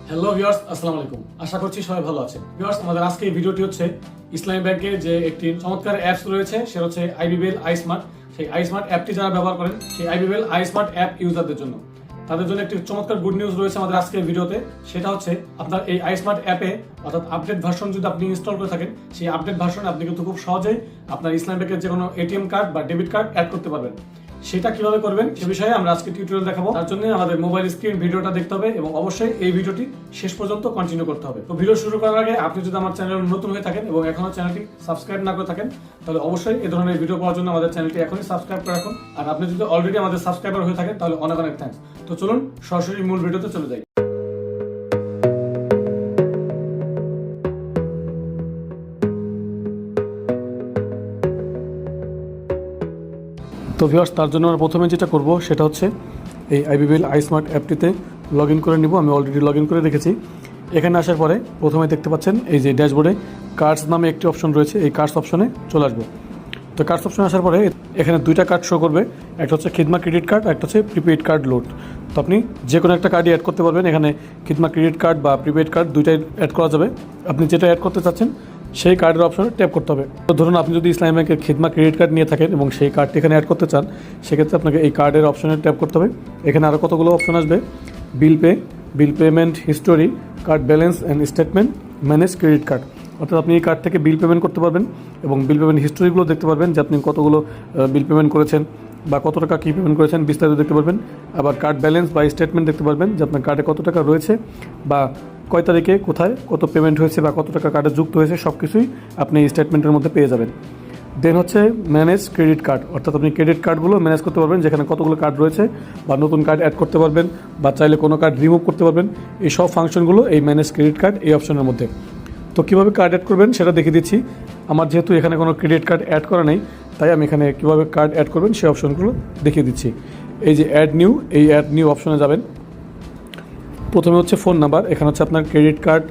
Hello viewers, আসসালামু আলাইকুম। আশা করছি সবাই ভালো আছেন। ভিউয়ার্স, আমাদের আজকে এই ভিডিওটি হচ্ছে ইসলামী ব্যাংকের যে একটি চমৎকার অ্যাপস রয়েছে, সেটা হচ্ছে আইবিবিএল আইস্মার্ট। সেই আইস্মার্ট অ্যাপটি যারা ব্যবহার করেন, সেই আইবিবিএল আইস্মার্ট অ্যাপ ইউজারদের জন্য তাদের জন্য একটি চমৎকার গুড নিউজ রয়েছে আমাদের আজকের ভিডিওতে। সেটা হচ্ছে আপনার এই আইস্মার্ট অ্যাপে অর্থাৎ আপডেট ভার্সন যদি আপনি ইনস্টল করে থাকেন, সেই আপডেট ভার্সনে আপনি কিন্তু খুব সহজেই আপনার ইসলামী ব্যাংকের যে কোনো এটিএম কার্ড বা ডেবিট কার্ড অ্যাড করতে পারবেন। সেটা কিভাবে করবেন সে বিষয়ে আমরা আজকে টিউটোরিয়াল দেখাবো। তার জন্য আমাদের মোবাইল স্ক্রিন ভিডিওটা দেখতে হবে এবং অবশ্যই এই ভিডিওটি শেষ পর্যন্ত কন্টিনিউ করতে হবে। তো ভিডিও শুরু করার আগে আপনি যদি আমার চ্যানেল নতুন হয়ে থাকেন এবং এখনো চ্যানেলটি সাবস্ক্রাইব না করে থাকেন, তাহলে অবশ্যই এই ধরনের ভিডিও পাওয়ার জন্য আমাদের চ্যানেলটি এখনই সাবস্ক্রাইব করে রাখুন। আর আপনি যদি অলরেডি আমাদের সাবস্ক্রাইবার হয়ে থাকেন, তাহলে অনেক অনেক থ্যাঙ্কস। তো চলুন সরাসরি মূল ভিডিওতে চলে যাই। তো ভিউয়ার্স, তার জন্য আমরা প্রথমে যেটা করব সেটা হচ্ছে এই আইবিবিএল আইস্মার্ট অ্যাপটিতে লগ ইন করে নিব। আমি অলরেডি লগ ইন করে রেখেছি। এখানে আসার পরে প্রথমে দেখতে পাচ্ছেন এই যে ড্যাশবোর্ডে কার্ডস নামে একটি অপশন রয়েছে, এই কার্ডস অপশনে চলে আসবো। তো কার্ডস অপশনে আসার পরে এখানে দুইটা কার্ড শো করবে, একটা হচ্ছে খিদমা ক্রেডিট কার্ড, একটা হচ্ছে প্রিপেইড কার্ড লোড। তো আপনি যে কোনো একটা কার্ডই অ্যাড করতে পারবেন। এখানে খিদমা ক্রেডিট কার্ড বা প্রিপেইড কার্ড দুইটাই অ্যাড করা যাবে। আপনি যেটা অ্যাড করতে চাচ্ছেন সেই কার্ডের অপশনে ট্যাপ করতে হবে। তো ধরুন আপনি যদি ইসলামী ব্যাংকের খিদমা ক্রেডিট কার্ড নিয়ে থাকেন এবং সেই কার্ডটি এখানে অ্যাড করতে চান, সেক্ষেত্রে আপনাকে এই কার্ডের অপশনে ট্যাপ করতে হবে। এখানে আরও কতগুলো অপশন আসবে: bill pay, bill payment history, card balance and statement, manage credit card. অর্থাৎ আপনি এই কার্ড থেকে বিল পেমেন্ট করতে পারবেন এবং বিল পেমেন্ট হিস্টোরিগুলো দেখতে পারবেন যে আপনি কতগুলো বিল পেমেন্ট করেছেন বা কত টাকা কী পেমেন্ট করেছেন বিস্তারিত দেখতে পারবেন। আবার কার্ড ব্যালেন্স বা স্টেটমেন্ট দেখতে পারবেন যে আপনার কার্ডে কত টাকা রয়েছে বা কয় তারিখে কোথায় কত পেমেন্ট হয়েছে বা কত টাকা কার্ডে যুক্ত হয়েছে, সব কিছুই আপনি এই স্টেটমেন্টের মধ্যে পেয়ে যাবেন। দেন হচ্ছে ম্যানেজ ক্রেডিট কার্ড, অর্থাৎ আপনি ক্রেডিট কার্ডগুলো ম্যানেজ করতে পারবেন, যেখানে কতগুলো কার্ড রয়েছে বা নতুন কার্ড অ্যাড করতে পারবেন বা চাইলে কোনো কার্ড রিমুভ করতে পারবেন। এই সব ফাংশনগুলো এই ম্যানেজ ক্রেডিট কার্ড এই অপশনের মধ্যে। তো কীভাবে কার্ড অ্যাড করবেন সেটা দেখিয়ে দিচ্ছি। আমার যেহেতু এখানে কোনো ক্রেডিট কার্ড অ্যাড করা নেই, তাই আমি এখানে কীভাবে কার্ড অ্যাড করবেন সেই অপশনগুলো দেখিয়ে দিচ্ছি। এই যে অ্যাড নিউ, এই অ্যাড নিউ অপশনে যাবেন। প্রথমে হচ্ছে ফোন নাম্বার। এখানে হচ্ছে আপনার ক্রেডিট কার্ড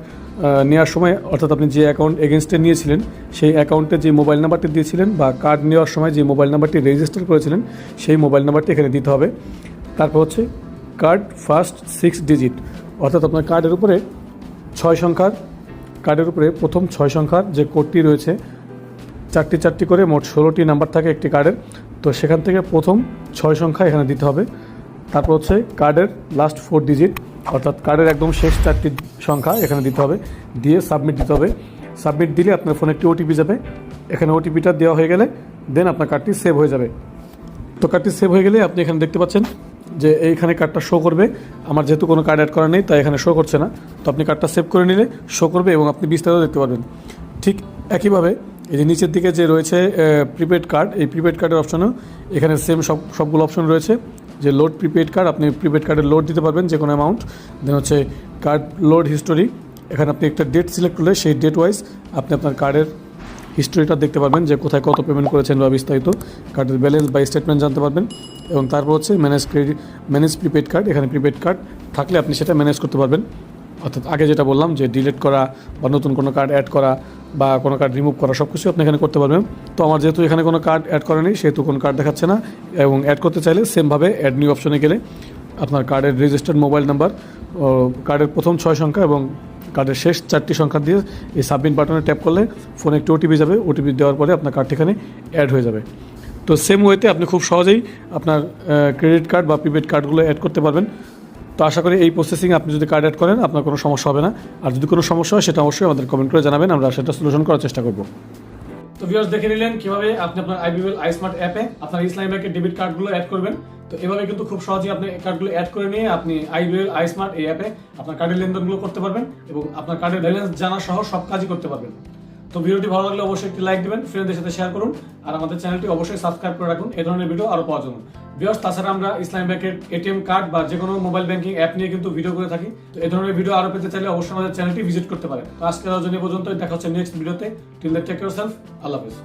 নেওয়ার সময়, অর্থাৎ আপনি যে অ্যাকাউন্ট এগেনস্টে নিয়েছিলেন সেই অ্যাকাউন্টে যে মোবাইল নাম্বারটি দিয়েছিলেন বা কার্ড নেওয়ার সময় যে মোবাইল নাম্বারটি রেজিস্টার করেছিলেন সেই মোবাইল নাম্বারটি এখানে দিতে হবে। তারপর হচ্ছে কার্ড ফার্স্ট 6 ডিজিট, অর্থাৎ আপনার কার্ডের উপরে 6 সংখ্যার, কার্ডের উপরে প্রথম 6 সংখ্যার যে কোডটি রয়েছে, চারটি করে মোট 16টি নাম্বার থাকে একটি কার্ডের। তো সেখান থেকে প্রথম 6 সংখ্যা এখানে দিতে হবে। তারপর হচ্ছে কার্ডের লাস্ট 4 ডিজিট, অর্থাৎ কার্ডের একদম শেষ 4টি সংখ্যা এখানে দিতে হবে, দিয়ে সাবমিট দিতে হবে। সাবমিট দিলে আপনার ফোনে একটি ওটিপি যাবে। এখানে ওটিপিটা দেওয়া হয়ে গেলে দেন আপনার কার্ডটি সেভ হয়ে যাবে। তো কার্ডটি সেভ হয়ে গেলে আপনি এখানে দেখতে পাচ্ছেন যে এইখানে কার্ডটা শো করবে। আমার যেহেতু কোনো কার্ড অ্যাড করা নেই তাই এখানে শো করছে না। তো আপনি কার্ডটা সেভ করে নিলে শো করবে এবং আপনি বিস্তারিত দেখতে পারবেন। ঠিক একইভাবে এই যে নিচের দিকে যে রয়েছে প্রিপেড কার্ড, এই প্রিপেড কার্ডের অপশনেও এখানে সেম সবগুলো অপশন রয়েছে। যে লোড প্রিপেড কার্ড, আপনি প্রিপেড কার্ডের লোড দিতে পারবেন যে কোনো অ্যামাউন্ট। দেন হচ্ছে কার্ড লোড হিস্টোরি, এখানে আপনি একটা ডেট সিলেক্ট করলে সেই ডেট ওয়াইজ আপনি আপনার কার্ডের হিস্টোরিটা দেখতে পারবেন যে কোথায় কত পেমেন্ট করেছেন বা বিস্তারিত কার্ডের ব্যালেন্স বা স্টেটমেন্ট জানতে পারবেন। এবং তারপর হচ্ছে ম্যানেজ প্রিপেড কার্ড, এখানে প্রিপেড কার্ড থাকলে আপনি সেটা ম্যানেজ করতে পারবেন। অর্থাৎ আগে যেটা বললাম যে ডিলিট করা বা নতুন কোনো কার্ড অ্যাড করা বা কোনো কার্ড রিমুভ করা, সব কিছু আপনি এখানে করতে পারবেন। তো আমার যেহেতু এখানে কোনো কার্ড অ্যাড করা নেই সেহেতু কোনো কার্ড দেখাচ্ছে না। এবং অ্যাড করতে চাইলে সেমভাবে অ্যাড নিউ অপশনে গেলে আপনার কার্ডের রেজিস্টার্ড মোবাইল নাম্বার, কার্ডের প্রথম 6 সংখ্যা এবং কার্ডের শেষ 4টি সংখ্যা দিয়ে এই সাবমিট বাটনে ট্যাপ করলে ফোনে একটি ওটিপি যাবে। ওটিপি দেওয়ার পরে আপনার কার্ডটি এখানে অ্যাড হয়ে যাবে। তো সেম ওয়েতে আপনি খুব সহজেই আপনার ক্রেডিট কার্ড বা প্রিপেড কার্ডগুলো অ্যাড করতে পারবেন। তো আশা করি এই প্রসেসিং আপনি যদি কার্ড অ্যাড করেন আপনার কোনো সমস্যা হবে না। আর যদি কোনো সমস্যা হয় সেটা অবশ্যই আমাদের কমেন্ট করে জানাবেন, আমরা সেটা সলিউশন করার চেষ্টা করব। তো ভিউয়ার্স, দেখে নিলেন কিভাবে আপনি আপনার আইবিবিএল আইস্মার্ট অ্যাপে আপনার ইসলামী ব্যাংকের ডেবিট কার্ডগুলো অ্যাড করবেন। তো এভাবে কিন্তু খুব সহজেই আপনি কার্ডগুলো অ্যাড করে নিয়ে আপনি আইবিবিএল আইস্মার্ট এই অ্যাপে আপনার কার্ডের লেনদেনগুলো করতে পারবেন এবং আপনার কার্ডের ব্যালেন্স জানা সহ সব কাজই করতে পারবেন। তো ভিডিওটি ভালো লাগলে অবশ্যই একটি লাইক দিবেন, ফ্রেন্ডদের সাথে শেয়ার করুন আর আমাদের চ্যানেলটি অবশ্যই সাবস্ক্রাইব করে রাখুন এই ধরনের ভিডিও আরো পাওয়ার জন্য। ভিউয়ার্স, তাছাড়া আমরা ইসলামী ব্যাংকের এটিএম কার্ড বা যে কোনো মোবাইল ব্যাংকিং অ্যাপ নিয়ে কিন্তু ভিডিও করে থাকি। তো এই ধরনের ভিডিও আরো পেতে চাইলে অবশ্যই আমাদের চ্যানেলটি ভিজিট করতে পারেন। তো আজকের জন্য পর্যন্ত দেখা হচ্ছে নেক্সট ভিডিওতে। Till then take care self, আল্লাহ হাফেজ।